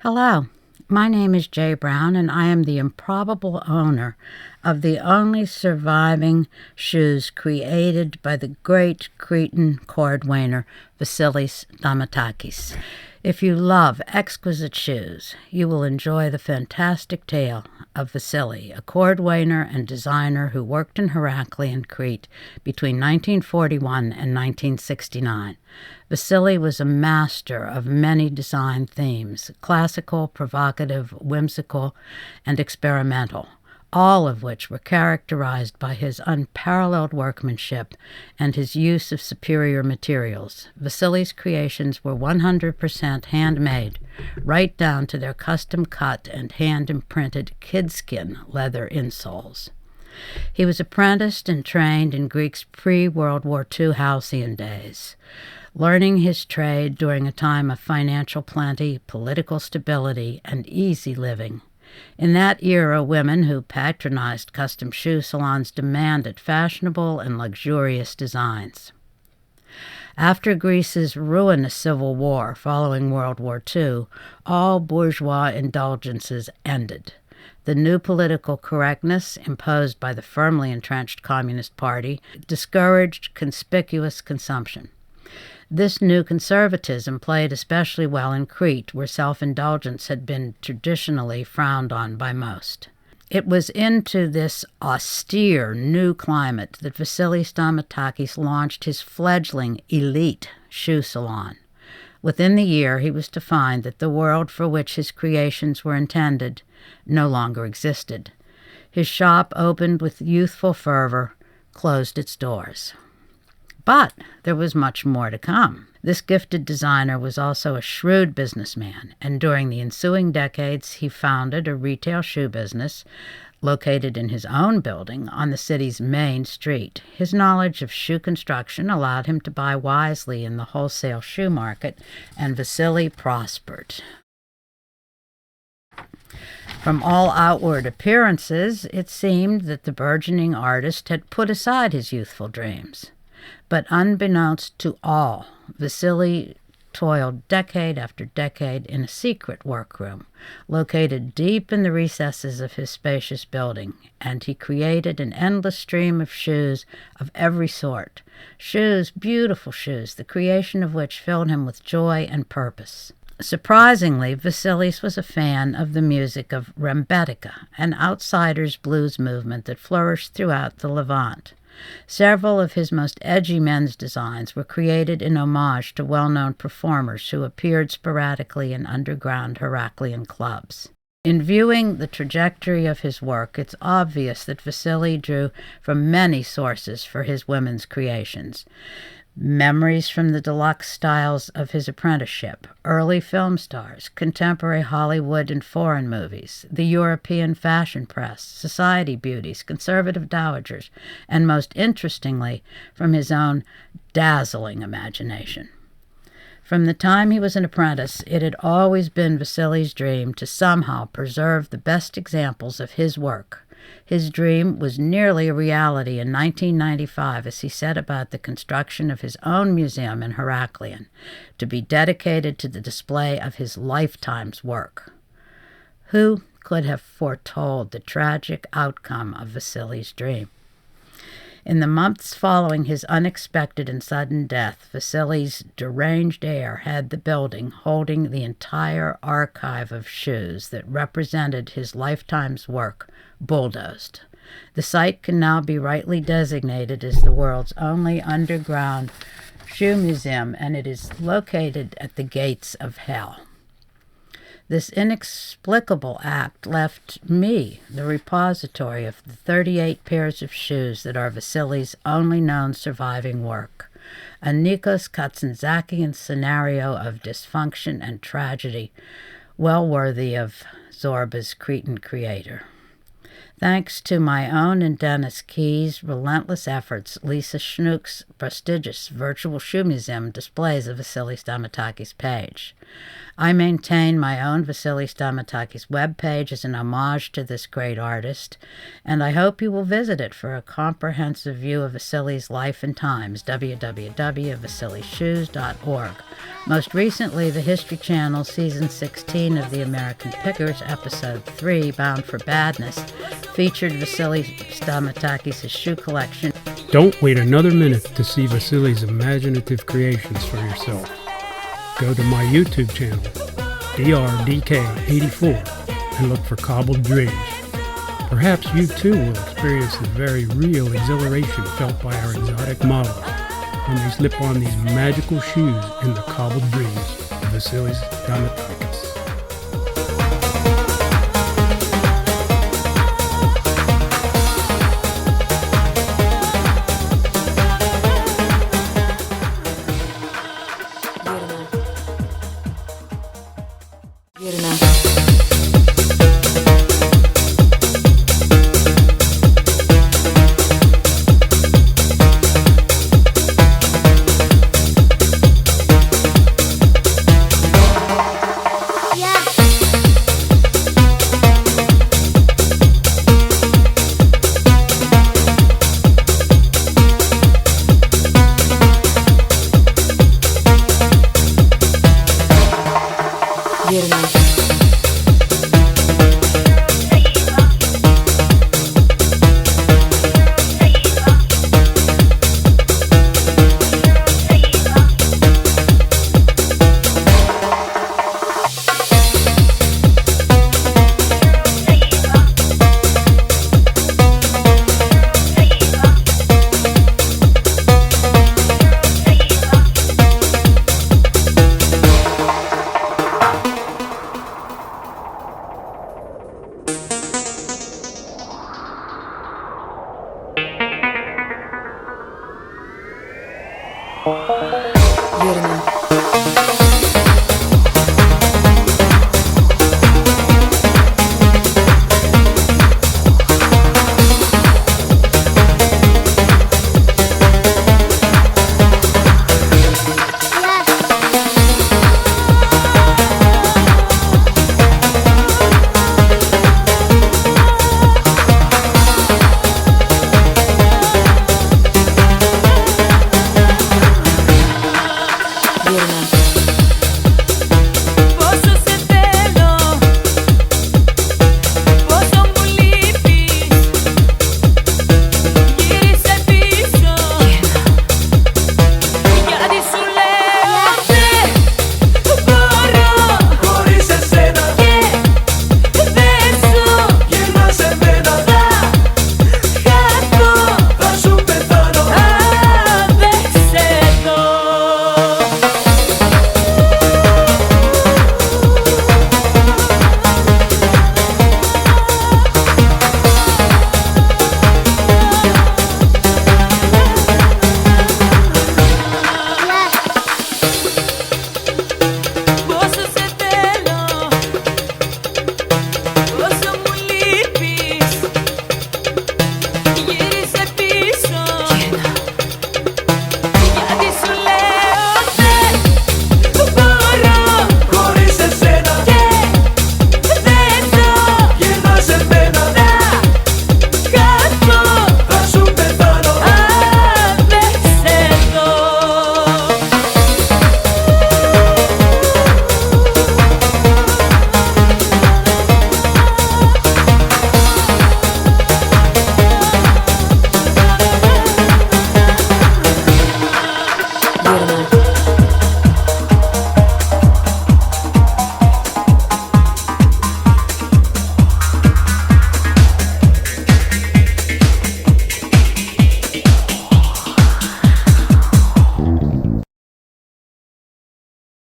Hello, my name is Jay Brown, and I am the improbable owner of the only surviving shoes created by the great Cretan Cordwainer Vasilis Stamatakis. If you love exquisite shoes, you will enjoy the fantastic tale of Vasili, a cordwainer and designer who worked in Heraclea and Crete between 1941 and 1969. Vasili was a master of many design themes: classical, provocative, whimsical, and experimental, all of which were characterized by his unparalleled workmanship and his use of superior materials. Vasili's creations were 100% handmade, right down to their custom-cut and hand-imprinted kidskin leather insoles. He was apprenticed and trained in Greece's pre-World War II halcyon days, learning his trade during a time of financial plenty, political stability, and easy living. In that era, women who patronized custom shoe salons demanded fashionable and luxurious designs. After Greece's ruinous civil war following World War II, all bourgeois indulgences ended. The new political correctness imposed by the firmly entrenched Communist Party discouraged conspicuous consumption. This new conservatism played especially well in Crete, where self-indulgence had been traditionally frowned on by most. It was into this austere new climate that Vasilis Stamatakis launched his fledgling elite shoe salon. Within the year, he was to find that the world for which his creations were intended no longer existed. His shop opened with youthful fervor, closed its doors. But there was much more to come. This gifted designer was also a shrewd businessman, and during the ensuing decades he founded a retail shoe business located in his own building on the city's main street. His knowledge of shoe construction allowed him to buy wisely in the wholesale shoe market, and Vasili prospered. From all outward appearances, it seemed that the burgeoning artist had put aside his youthful dreams. But unbeknownst to all, Vasili toiled decade after decade in a secret workroom located deep in the recesses of his spacious building, and he created an endless stream of shoes of every sort. Shoes, beautiful shoes, the creation of which filled him with joy and purpose. Surprisingly, Vasilis was a fan of the music of rembetika, an outsider's blues movement that flourished throughout the Levant. Several of his most edgy men's designs were created in homage to well-known performers who appeared sporadically in underground Heraclean clubs. In viewing the trajectory of his work, it's obvious that Vasili drew from many sources for his women's creations. Memories from the deluxe styles of his apprenticeship, early film stars, contemporary Hollywood and foreign movies, the European fashion press, society beauties, conservative dowagers, and most interestingly, from his own dazzling imagination. From the time he was an apprentice, it had always been Vasili's dream to somehow preserve the best examples of his work. His dream was nearly a reality in 1995 as he set about the construction of his own museum in Heraclean, to be dedicated to the display of his lifetime's work. Who could have foretold the tragic outcome of Vasili's dream? In the months following his unexpected and sudden death, Vasili's deranged heir had the building holding the entire archive of shoes that represented his lifetime's work bulldozed. The site can now be rightly designated as the world's only underground shoe museum, and it is located at the gates of hell. This inexplicable act left me the repository of the 38 pairs of shoes that are Vasili's only known surviving work, a Nikos Kazantzakian scenario of dysfunction and tragedy, well worthy of Zorba's Cretan creator. Thanks to my own and Dennis Key's relentless efforts, Liza Snook's prestigious virtual shoe museum displays a Vasilis Stamatakis page. I maintain my own Vasilis Stamatakis webpage as an homage to this great artist, and I hope you will visit it for a comprehensive view of Vasilis' life and times, www.vasilisshoes.org. Most recently, the History Channel Season 16 of The American Pickers, Episode 3, Bound for Badness, featured Vasilis Stamatakis' shoe collection. Don't wait another minute to see Vasilis' imaginative creations for yourself. Go to my YouTube channel, DRDK84, and look for Cobbled Dreams. Perhaps you too will experience the very real exhilaration felt by our exotic models when they slip on these magical shoes in the Cobbled Dreams of Vasilis Stamatakis. Верно.